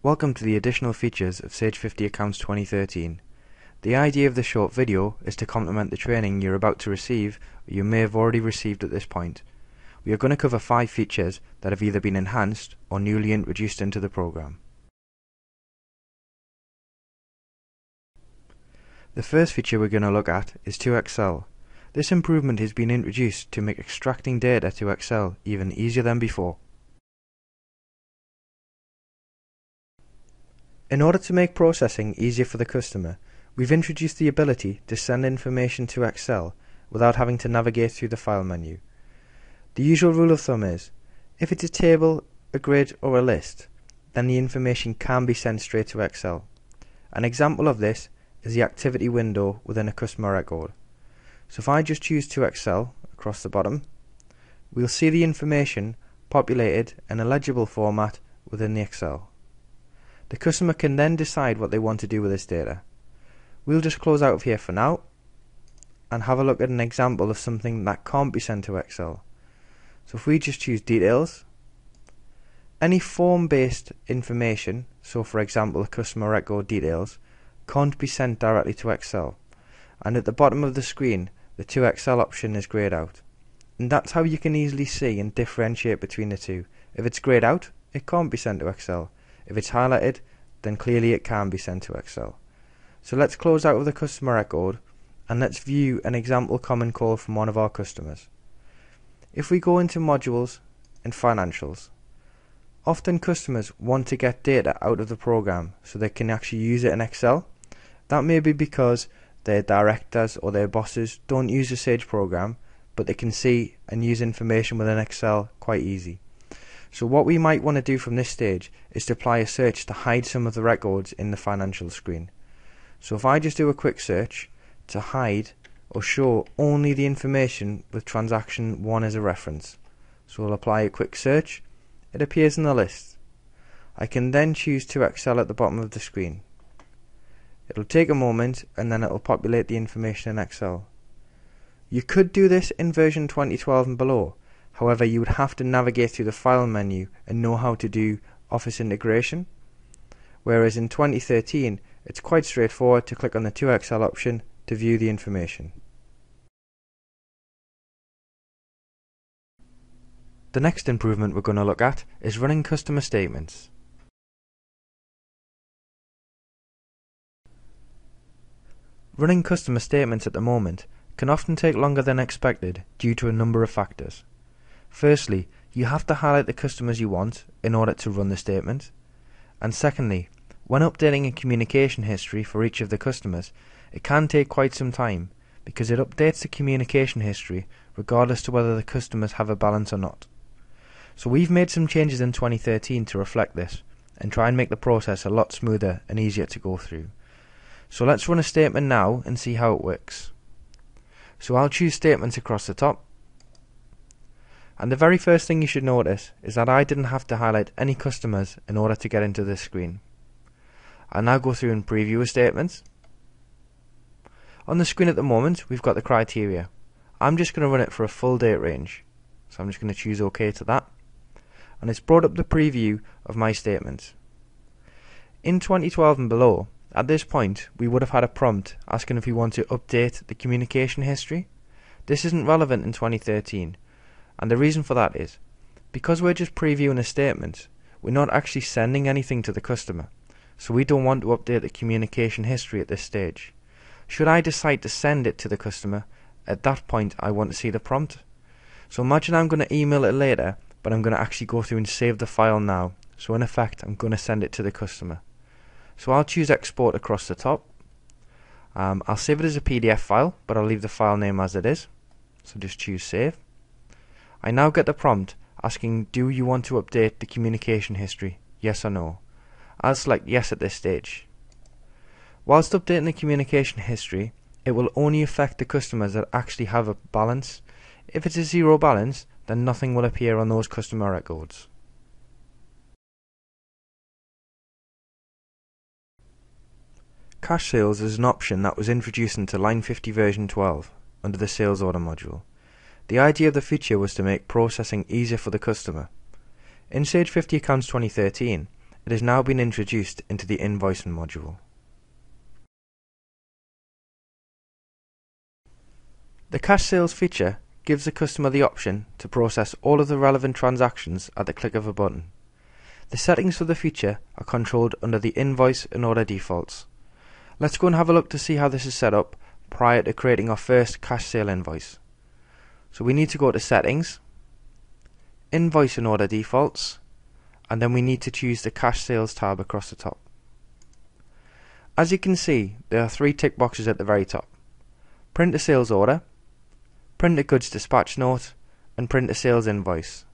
Welcome to the additional features of Sage 50 Accounts 2013. The idea of this short video is to complement the training you're about to receive or you may have already received at this point. We are going to cover 5 features that have either been enhanced or newly introduced into the program. The first feature we're going to look at is to Excel. This improvement has been introduced to make extracting data to Excel even easier than before. In order to make processing easier for the customer, we've introduced the ability to send information to Excel without having to navigate through the file menu. The usual rule of thumb is, if it's a table, a grid or a list, then the information can be sent straight to Excel. An example of this is the activity window within a customer record. So if I just choose to Excel across the bottom, we'll see the information populated in a legible format within the Excel. The customer can then decide what they want to do with this data. We'll just close out of here for now and have a look at an example of something that can't be sent to Excel. So if we just choose details, any form-based information, so for example the customer record details, can't be sent directly to Excel. And at the bottom of the screen, the To Excel option is grayed out. And that's how you can easily see and differentiate between the two. If it's grayed out, it can't be sent to Excel. If it's highlighted, then clearly it can be sent to Excel. So let's close out of the customer record and let's view an example common call from one of our customers. If we go into modules and financials, often customers want to get data out of the program so they can actually use it in Excel. That may be because their directors or their bosses don't use the Sage program, but they can see and use information within Excel quite easy. So what we might want to do from this stage is to apply a search to hide some of the records in the financial screen. So if I just do a quick search to hide or show only the information with transaction 1 as a reference. So we'll apply a quick search, it appears in the list. I can then choose to Excel at the bottom of the screen. It'll take a moment and then it'll populate the information in Excel. You could do this in version 2012 and below. However, you would have to navigate through the file menu and know how to do Office integration. Whereas in 2013, it's quite straightforward to click on the To Excel option to view the information. The next improvement we're going to look at is running customer statements. Running customer statements at the moment can often take longer than expected due to a number of factors. Firstly, you have to highlight the customers you want in order to run the statement. And secondly, when updating a communication history for each of the customers, it can take quite some time because it updates the communication history regardless to whether the customers have a balance or not. So we've made some changes in 2013 to reflect this and try and make the process a lot smoother and easier to go through. So let's run a statement now and see how it works. So I'll choose statements across the top. And the very first thing you should notice is that I didn't have to highlight any customers in order to get into this screen. I'll now go through and preview a statement. On the screen at the moment we've got the criteria. I'm just going to run it for a full date range. So I'm just going to choose OK to that. And it's brought up the preview of my statement. In 2012 and below, at this point we would have had a prompt asking if we want to update the communication history. This isn't relevant in 2013. And the reason for that is, because we're just previewing a statement, we're not actually sending anything to the customer. So we don't want to update the communication history at this stage. Should I decide to send it to the customer, at that point I want to see the prompt. So imagine I'm going to email it later, but I'm going to actually go through and save the file now. So in effect, I'm going to send it to the customer. So I'll choose export across the top. I'll save it as a PDF file, but I'll leave the file name as it is. So just choose save. I now get the prompt asking, do you want to update the communication history, yes or no? I'll select yes at this stage. Whilst updating the communication history, it will only affect the customers that actually have a balance. If it's a zero balance, then nothing will appear on those customer records. Cash sales is an option that was introduced into Line 50 version 12 under the sales order module. The idea of the feature was to make processing easier for the customer. In Sage 50 Accounts 2013, it has now been introduced into the invoicing module. The cash sales feature gives the customer the option to process all of the relevant transactions at the click of a button. The settings for the feature are controlled under the invoice and order defaults. Let's go and have a look to see how this is set up prior to creating our first cash sale invoice. So we need to go to Settings, Invoice and Order Defaults, and then we need to choose the Cash Sales tab across the top. As you can see, there are 3 tick boxes at the very top: Print a Sales Order, Print a Goods Dispatch Note, and Print a Sales Invoice.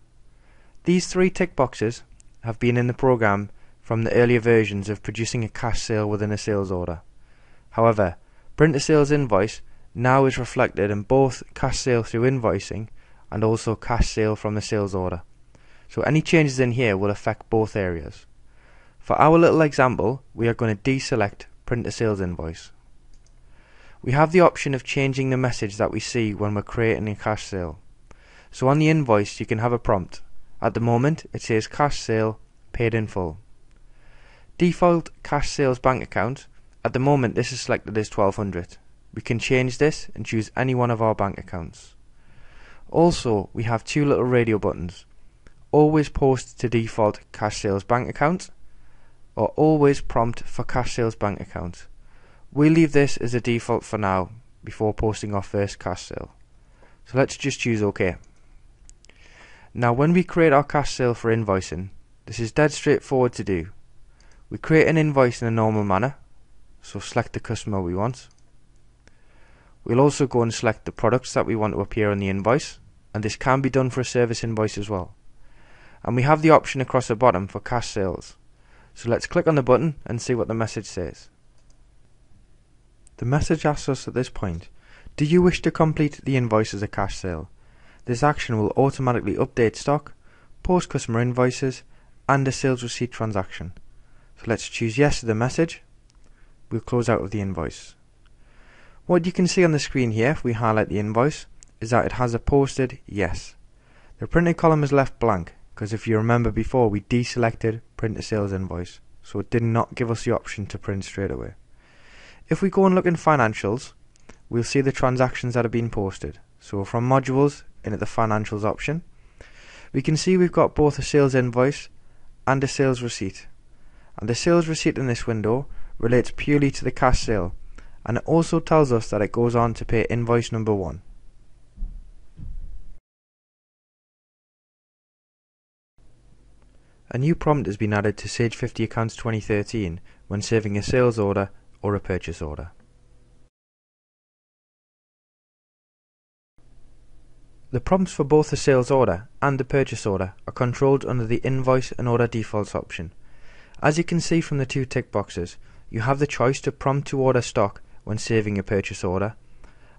These 3 tick boxes have been in the program from the earlier versions of producing a cash sale within a sales order. However, Print a Sales Invoice now is reflected in both cash sale through invoicing and also cash sale from the sales order. So any changes in here will affect both areas. For our little example, we are going to deselect Print a Sales Invoice. We have the option of changing the message that we see when we're creating a cash sale. So on the invoice you can have a prompt. At the moment it says cash sale, paid in full. Default cash sales bank account. At the moment this is selected as 1200. We can change this and choose any one of our bank accounts. Also, we have 2 little radio buttons: always post to default cash sales bank account, or always prompt for cash sales bank account. We'll leave this as a default for now before posting our first cash sale. So let's just choose OK. Now when we create our cash sale for invoicing, this is dead straightforward to do. We create an invoice in a normal manner, so select the customer we want. We'll also go and select the products that we want to appear on the invoice, and this can be done for a service invoice as well. And we have the option across the bottom for cash sales. So let's click on the button and see what the message says. The message asks us at this point, do you wish to complete the invoice as a cash sale? This action will automatically update stock, post customer invoices, and a sales receipt transaction. So let's choose yes to the message. We'll close out of the invoice. What you can see on the screen here, if we highlight the invoice, is that it has a posted yes. The printed column is left blank, because if you remember before we deselected Print a Sales Invoice, so it did not give us the option to print straight away. If we go and look in Financials, we'll see the transactions that have been posted. So from Modules, in at the Financials option, we can see we've got both a sales invoice and a sales receipt. And the sales receipt in this window relates purely to the cash sale, and it also tells us that it goes on to pay invoice number 1. A new prompt has been added to Sage 50 Accounts 2013 when saving a sales order or a purchase order. The prompts for both the sales order and the purchase order are controlled under the Invoice and Order Defaults option. As you can see from the 2 tick boxes, you have the choice to prompt to order stock when saving a purchase order,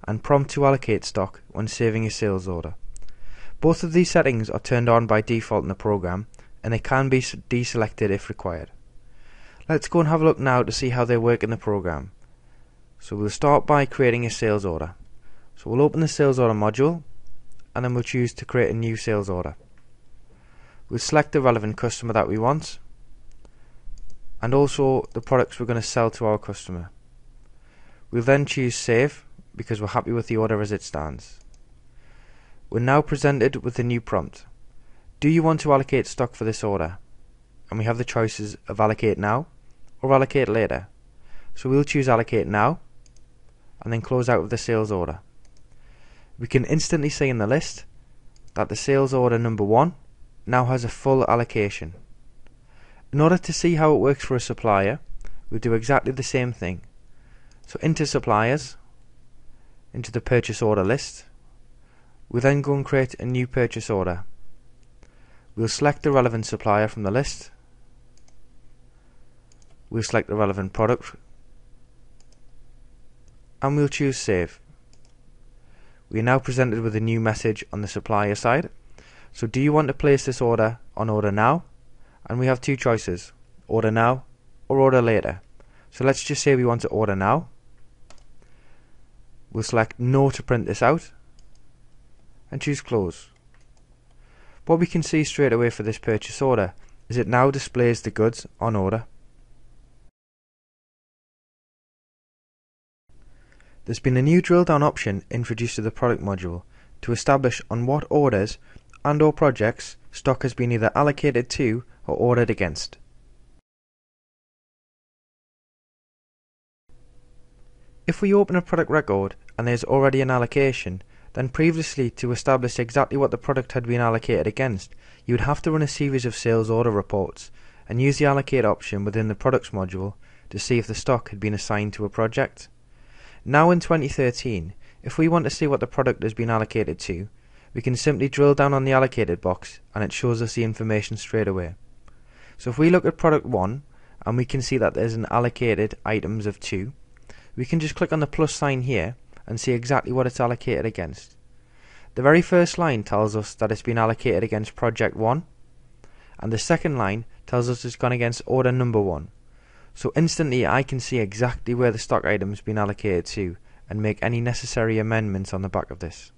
and prompt to allocate stock when saving a sales order. Both of these settings are turned on by default in the program, and they can be deselected if required. Let's go and have a look now to see how they work in the program. So we'll start by creating a sales order. So we'll open the sales order module, and then we'll choose to create a new sales order. We'll select the relevant customer that we want, and also the products we're going to sell to our customer. We'll then choose Save, because we're happy with the order as it stands. We're now presented with a new prompt. Do you want to allocate stock for this order? And we have the choices of Allocate Now or Allocate Later. So we'll choose Allocate Now, and then close out of the sales order. We can instantly see in the list that the sales order number 1 now has a full allocation. In order to see how it works for a supplier, we'll do exactly the same thing. So into Suppliers, into the purchase order list, we'll then go and create a new purchase order. We'll select the relevant supplier from the list. We'll select the relevant product, and we'll choose Save. We are now presented with a new message on the supplier side. So do you want to place this order on Order Now? And we have 2 choices, Order Now or Order Later. So let's just say we want to order now. We'll select No to print this out, and choose Close. What we can see straight away for this purchase order is it now displays the goods on order. There's been a new drill down option introduced to the product module to establish on what orders and/or projects stock has been either allocated to or ordered against. If we open a product record and there's already an allocation, then previously to establish exactly what the product had been allocated against, you would have to run a series of sales order reports and use the allocate option within the products module to see if the stock had been assigned to a project. Now in 2013, if we want to see what the product has been allocated to, we can simply drill down on the allocated box and it shows us the information straight away. So if we look at product 1 and we can see that there's an allocated items of 2, we can just click on the plus sign here and see exactly what it's allocated against. The very first line tells us that it's been allocated against project 1, and the second line tells us it's gone against order number 1. So instantly I can see exactly where the stock item has been allocated to and make any necessary amendments on the back of this.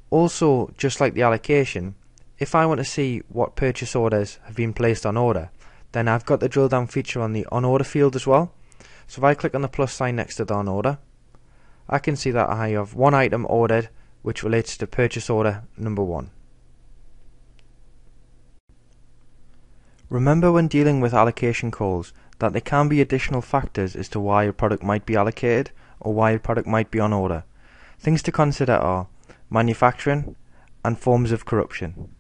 Also, just like the allocation, if I want to see what purchase orders have been placed on order, then I've got the drill down feature on the on order field as well. So if I click on the plus sign next to the on order, I can see that I have one item ordered which relates to purchase order number 1. Remember when dealing with allocation calls that there can be additional factors as to why a product might be allocated or why a product might be on order. Things to consider are manufacturing and forms of corruption.